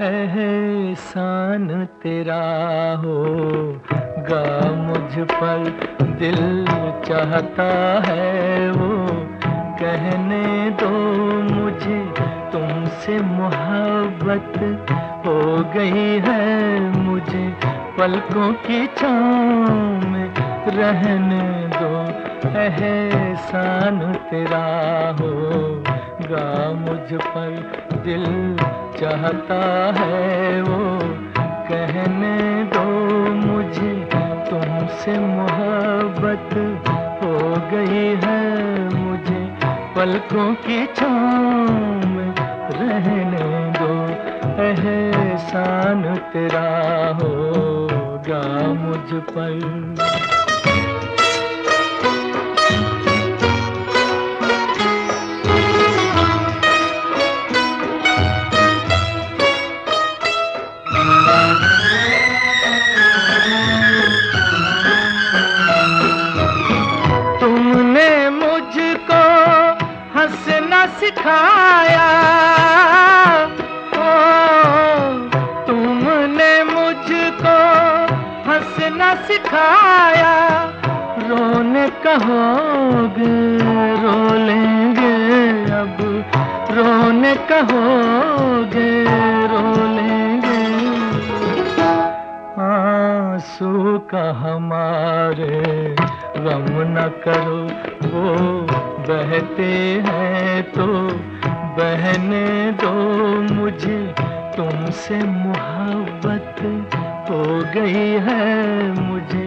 एहसान तेरा होगा मुझ पर, दिल चाहता है वो कहने दो मुझे, तुमसे मोहब्बत हो गई है मुझे, पलकों की छाँव में रहने दो। एहसान तेरा होगा मुझ पर, दिल चाहता है वो कहने दो मुझे, तुमसे मोहब्बत हो गई है मुझे, पलकों की छाँव में रहने दो। एहसान तेरा होगा मुझ पर। तुमने मुझको हंसना सिखाया, ओ तुमने मुझको हंसना सिखाया, रोने कहोगे रो लेंगे अब, रोने कहोगे रो लेंगे। आंसू का हमारे गम न करो, वो बहते हैं तो बहने दो मुझे, तुमसे मोहब्बत हो गई है मुझे,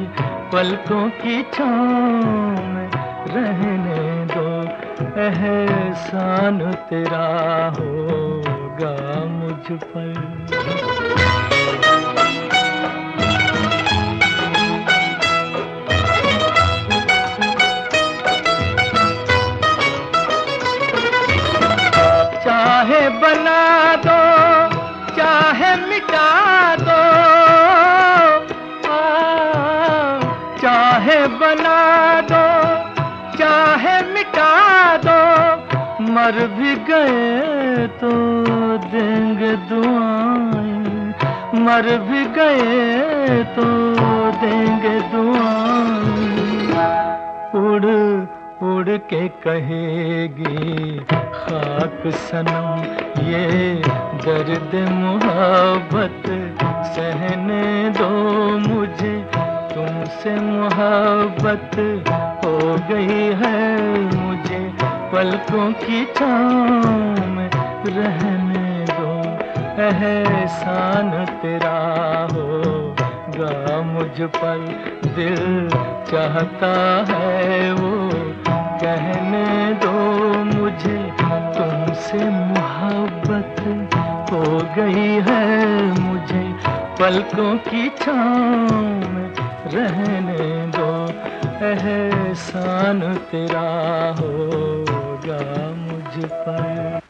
पलकों की छाँव में रहने दो। एहसान तेरा होगा मुझ पर। चाहे बना दो चाहे मिटा दो, चाहे बना दो चाहे मिटा दो, मर भी गए तो देंगे दुआएं, मर भी गए तो देंगे दुआएं। उड़ उड़ के कहेगी खाक सनम ये दर्द मोहब्बत, सहने दो मुझे, तुमसे मोहब्बत हो गई है मुझे, पलकों की छाँव में रहने दो। एहसान तेरा होगा मुझ पर, दिल चाहता है वो कहने दो मुझे, तुमसे मोहब्बत हो गई है मुझे, पलकों की छाँव में रहने दो। एहसान तेरा होगा मुझ पर।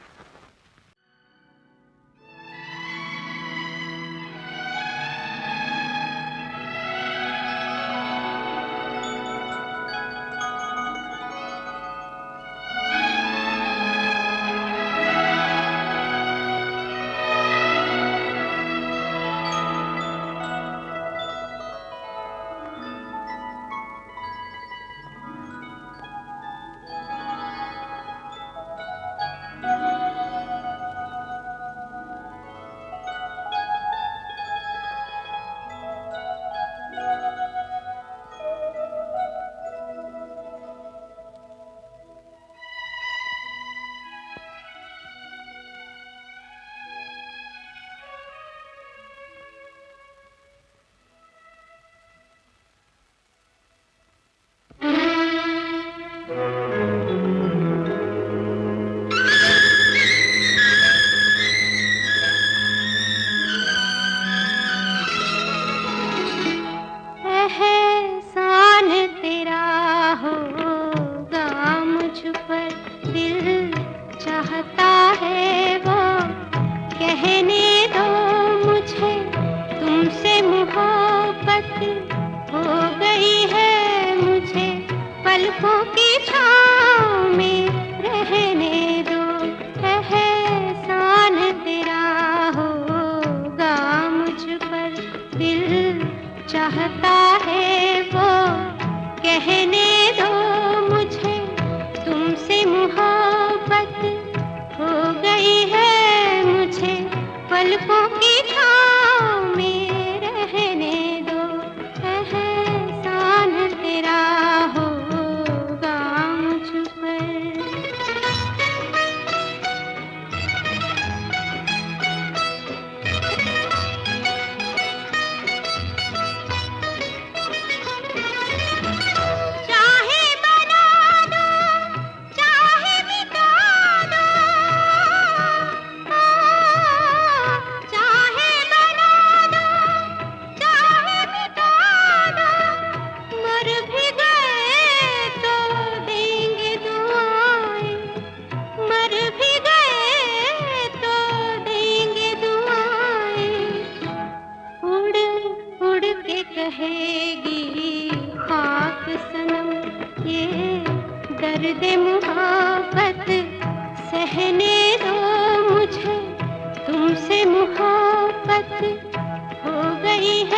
चाहता है वो कहने दो मुझे, तुमसे मोहब्बत हो गई है मुझे, पलकों की छाँव में रहने दो, एहसान तेरा होगा मुझ पर। कहेगी खाक सनम ये दर्द मोहब्बत सहने दो मुझे, तुमसे मोहब्बत हो गई है।